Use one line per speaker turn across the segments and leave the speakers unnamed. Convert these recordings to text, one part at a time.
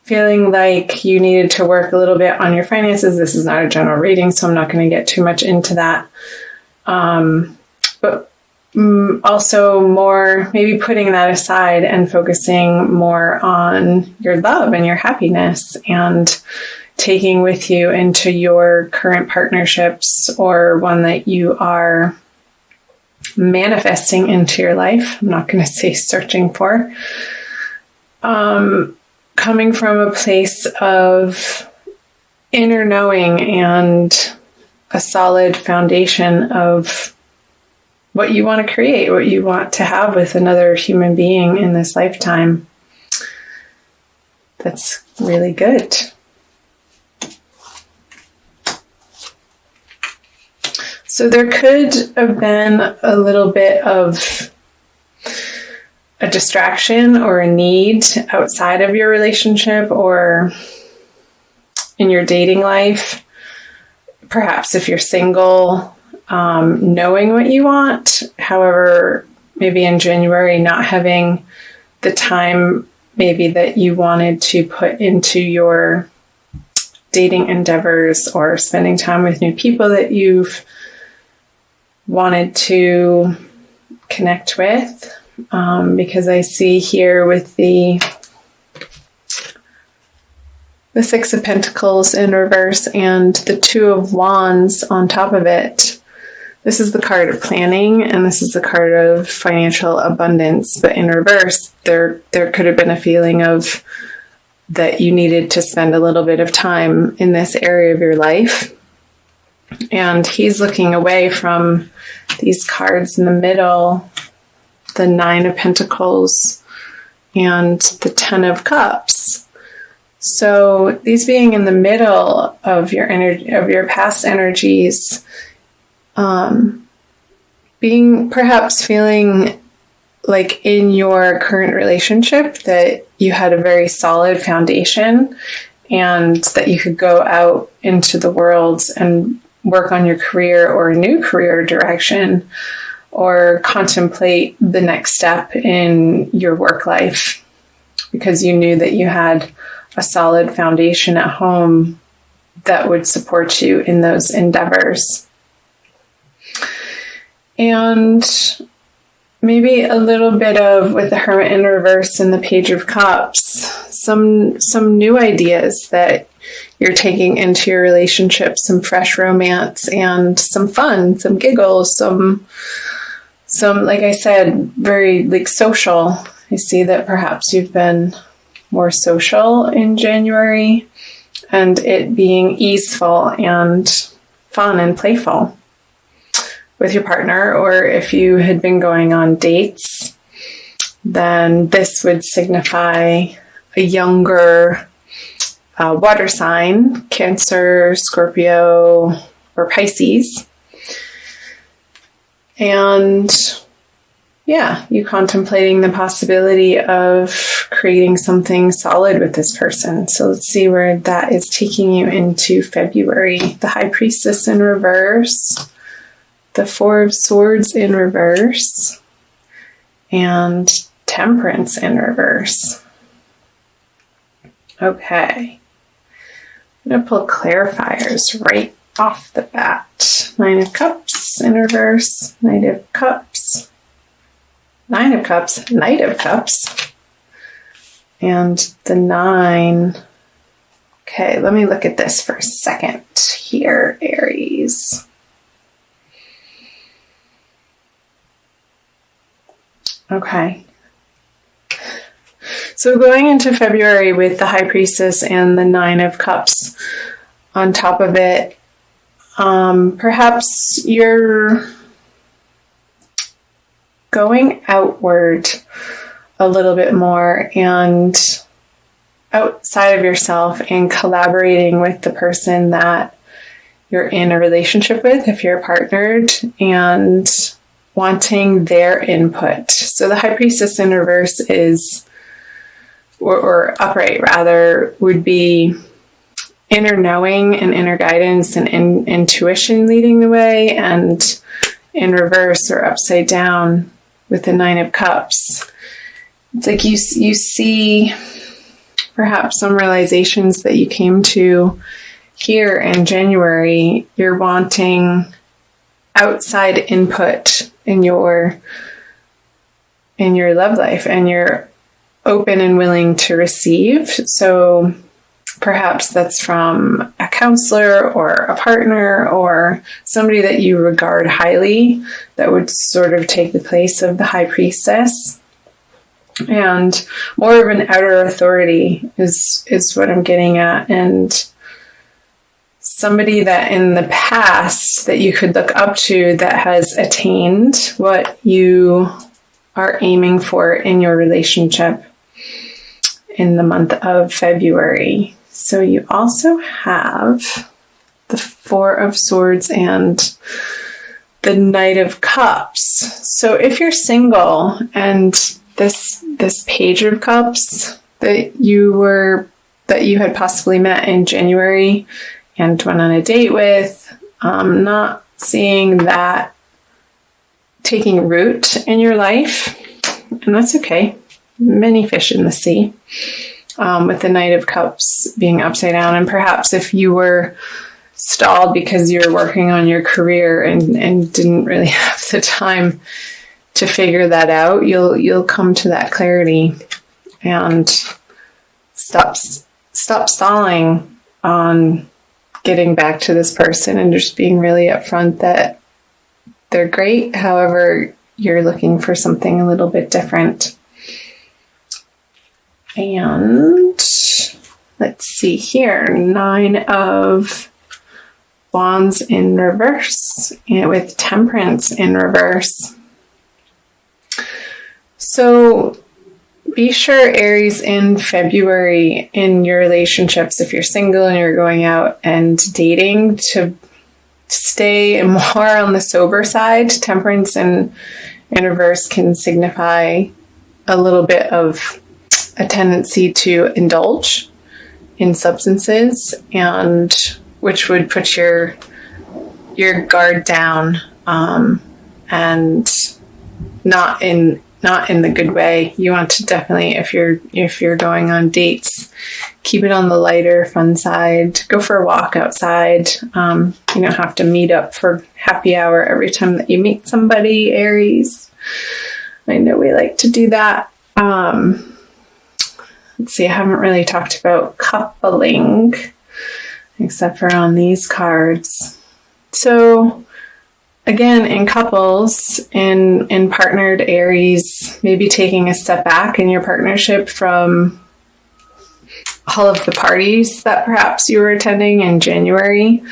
feeling like you needed to work a little bit on your finances. This is not a general reading, so I'm not going to get too much into that. But also more maybe putting that aside and focusing more on your love and your happiness and taking with you into your current partnerships or one that you are manifesting into your life. I'm not going to say searching for. Coming from a place of inner knowing and a solid foundation of what you want to create, what you want to have with another human being in this lifetime. That's really good. So there could have been a little bit of a distraction or a need outside of your relationship or in your dating life. Perhaps if you're single, knowing what you want. However, maybe in January, not having the time maybe that you wanted to put into your dating endeavors or spending time with new people that you've wanted to connect with. Because I see here with the Six of Pentacles in reverse and the Two of Wands on top of it. This is the card of planning and this is the card of financial abundance. But in reverse, there could have been a feeling of that you needed to spend a little bit of time in this area of your life. And he's looking away from these cards in the middle, the Nine of Pentacles and the Ten of Cups. So these being in the middle of your energy, of your past energies, being perhaps feeling like in your current relationship that you had a very solid foundation and that you could go out into the world and work on your career or a new career direction or contemplate the next step in your work life because you knew that you had a solid foundation at home that would support you in those endeavors. And maybe a little bit of, with the Hermit in reverse and the Page of Cups, some new ideas that you're taking into your relationship, some fresh romance and some fun, some giggles, some, like I said, very like social. I see that perhaps you've been more social in January and it being easeful and fun and playful with your partner. Or if you had been going on dates, then this would signify a younger water sign, Cancer, Scorpio, or Pisces. And yeah, you contemplating the possibility of creating something solid with this person. So let's see where that is taking you into February. The High Priestess in reverse, the Four of Swords in reverse, and Temperance in reverse. Okay. I'm going to pull clarifiers right off the bat. Nine of Cups in reverse, Knight of Cups, Nine of Cups, Knight of Cups, and the Nine. Okay, let me look at this for a second here, Aries. Okay. So going into February with the High Priestess and the Nine of Cups on top of it, perhaps you're going outward a little bit more and outside of yourself and collaborating with the person that you're in a relationship with, if you're partnered, and wanting their input. So the High Priestess in reverse is, or upright rather, would be inner knowing and inner guidance and intuition leading the way, and in reverse or upside down with the Nine of Cups. It's like you see perhaps some realizations that you came to here in January. You're wanting outside input in your love life, and you're open and willing to receive. So perhaps that's from a counselor or a partner or somebody that you regard highly that would sort of take the place of the high priestess. And more of an outer authority is what I'm getting at. And somebody that in the past that you could look up to that has attained what you are aiming for in your relationship in the month of February. So you also have the Four of Swords and the Knight of Cups. So if you're single and this Page of Cups that you had possibly met in January and went on a date with, not seeing that taking root in your life, and that's okay. Many fish in the sea. With the Knight of Cups being upside down, and perhaps if you were stalled because you're working on your career and didn't really have the time to figure that out, you'll come to that clarity and stop stalling on getting back to this person and just being really upfront that they're great. However, you're looking for something a little bit different. And let's see here, 9 of Wands in reverse, and with Temperance in reverse. So be sure, Aries, in February in your relationships, if you're single and you're going out and dating, to stay more on the sober side. Temperance in reverse can signify a little bit of a tendency to indulge in substances, and which would put your guard down, and not in the good way. You want to definitely, if you're going on dates, keep it on the lighter, fun side. Go for a walk outside. You don't have to meet up for happy hour every time that you meet somebody, Aries. I know we like to do that. Let's see, I haven't really talked about coupling except for on these cards. So again, in couples, in partnered Aries, maybe taking a step back in your partnership from all of the parties that perhaps you were attending in January,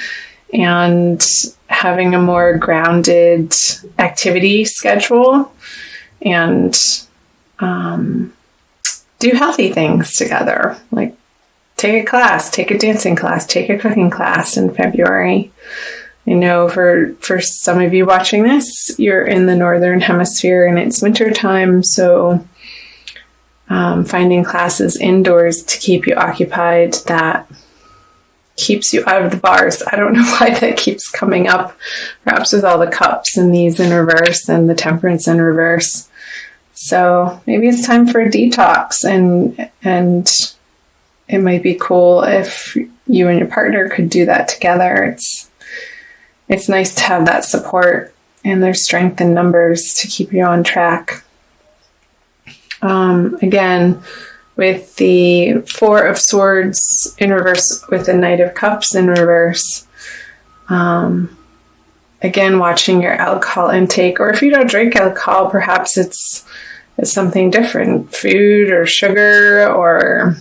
and having a more grounded activity schedule, and do healthy things together, like take a class, take a dancing class, take a cooking class in February. I know for some of you watching this, you're in the Northern Hemisphere and it's winter time, so finding classes indoors to keep you occupied that keeps you out of the bars. I don't know why that keeps coming up, perhaps with all the cups and these in reverse and the Temperance in reverse. So maybe it's time for a detox, and it might be cool if you and your partner could do that together. It's nice to have that support, and there's strength in numbers to keep you on track. Again, with the Four of Swords in reverse, with the Knight of Cups in reverse, again, watching your alcohol intake, or if you don't drink alcohol, perhaps it's something different, food or sugar or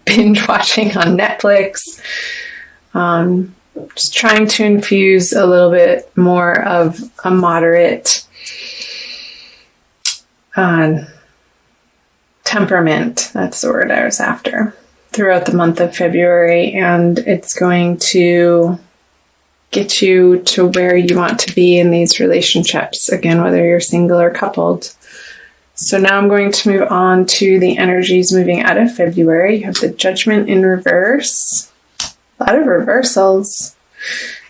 binge watching on Netflix. Just trying to infuse a little bit more of a moderate temperament. That's the word I was after, throughout the month of February. And it's going to get you to where you want to be in these relationships, again, whether you're single or coupled. So now I'm going to move on to the energies moving out of February. You have the Judgment in reverse. A lot of reversals.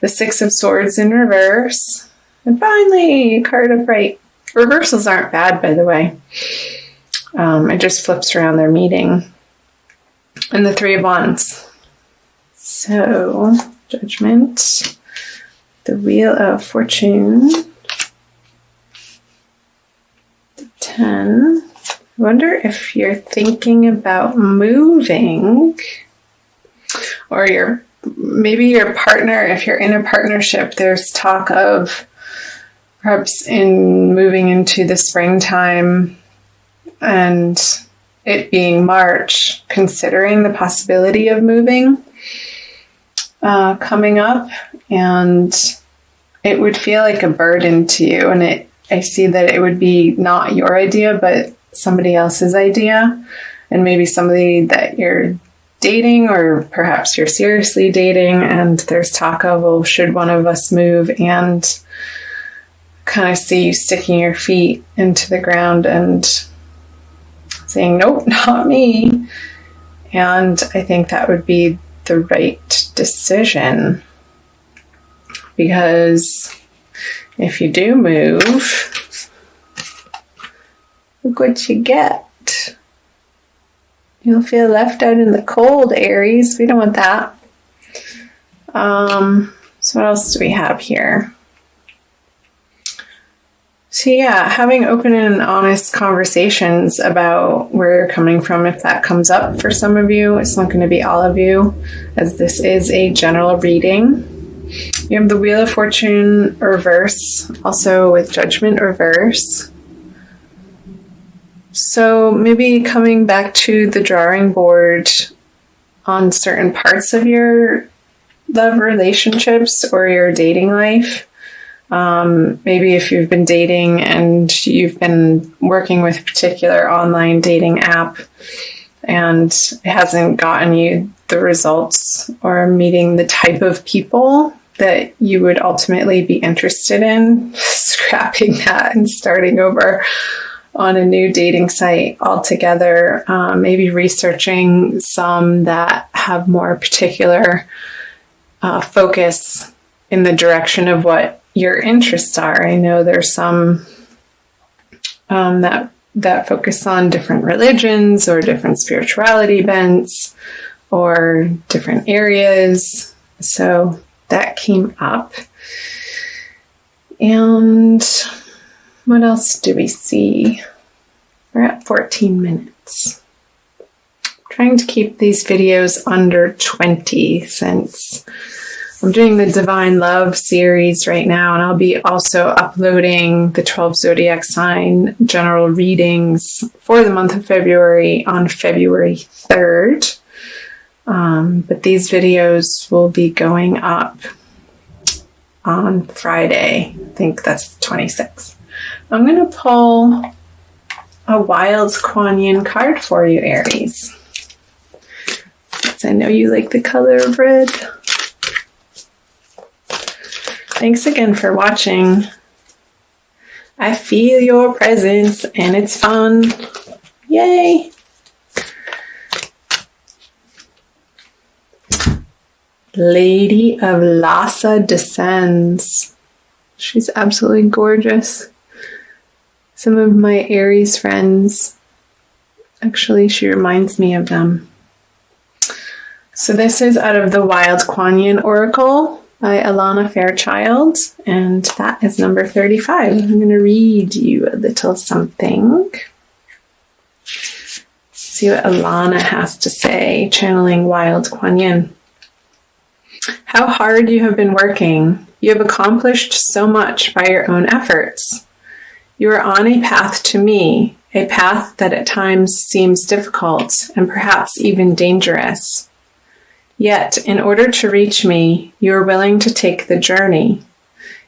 The Six of Swords in reverse. And finally, a card upright. Reversals aren't bad, by the way. It just flips around their meaning. and the Three of Wands. So, Judgment, the Wheel of Fortune, the 10. I wonder if you're thinking about moving, or maybe your partner, if you're in a partnership, there's talk of perhaps in moving into the springtime and it being March, considering the possibility of moving coming up, and it would feel like a burden to you. And I see that it would be not your idea, but somebody else's idea, and maybe somebody that you're dating, or perhaps you're seriously dating, and there's talk of, well, should one of us move, and kind of see you sticking your feet into the ground and saying, nope, not me. And I think that would be the right decision, because if you do move, look what you get. You'll feel left out in the cold, Aries. We don't want that. So what else do we have here? So yeah, having open and honest conversations about where you're coming from, if that comes up for some of you. It's not going to be all of you, as this is a general reading. You have the Wheel of Fortune reverse, also with Judgment reverse. So maybe coming back to the drawing board on certain parts of your love relationships or your dating life. Maybe if you've been dating and you've been working with a particular online dating app and it hasn't gotten you the results or meeting the type of people that you would ultimately be interested in, scrapping that and starting over on a new dating site altogether. Maybe researching some that have more particular focus in the direction of what your interests are. I know there's some that focus on different religions or different spirituality bents or different areas. So that came up. And what else do we see? We're at 14 minutes. I'm trying to keep these videos under 20 since I'm doing the Divine Love series right now, and I'll be also uploading the 12 zodiac sign general readings for the month of February on February 3rd. But these videos will be going up on Friday. I think that's the 26th. I'm going to pull a Wild Kuan Yin card for you, Aries, since I know you like the color of red. Thanks again for watching. I feel your presence and it's fun. Yay! Lady of Lhasa descends. She's absolutely gorgeous. Some of my Aries friends, actually, she reminds me of them. So this is out of the Wild Kuan Yin Oracle by Alana Fairchild, and that is number 35. I'm going to read you a little something. See what Alana has to say, channeling Wild Kuan Yin. How hard you have been working. You have accomplished so much by your own efforts. You are on a path to me, a path that at times seems difficult and perhaps even dangerous. Yet, in order to reach me, you are willing to take the journey.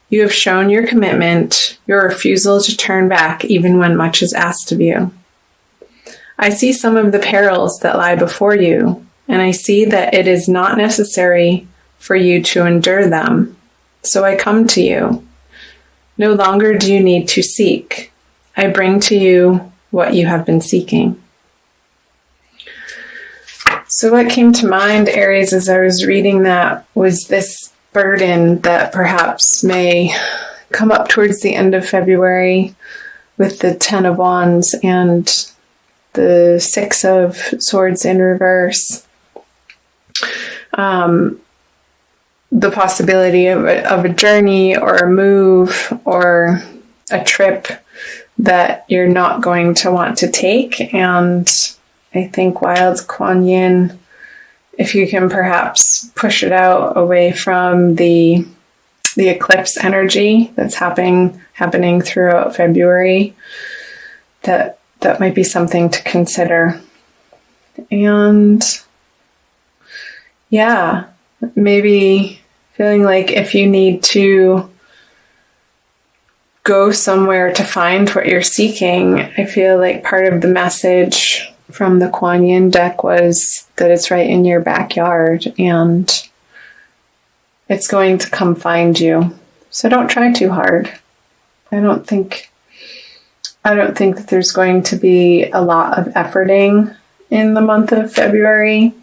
You have shown your commitment, your refusal to turn back even when much is asked of you. I see some of the perils that lie before you, and I see that it is not necessary for you to endure them. So I come to you. No longer do you need to seek. I bring to you what you have been seeking. So what came to mind, Aries, as I was reading that was this burden that perhaps may come up towards the end of February with the 10 of Wands, and the Six of Swords in reverse. The possibility of a journey or a move or a trip that you're not going to want to take. And I think Wild Kuan Yin, if you can perhaps push it out away from the eclipse energy that's happening throughout February, that might be something to consider. And yeah, maybe feeling like if you need to go somewhere to find what you're seeking, I feel like part of the message from the Kuan Yin deck was that it's right in your backyard and it's going to come find you. So don't try too hard. I don't think that there's going to be a lot of efforting in the month of February.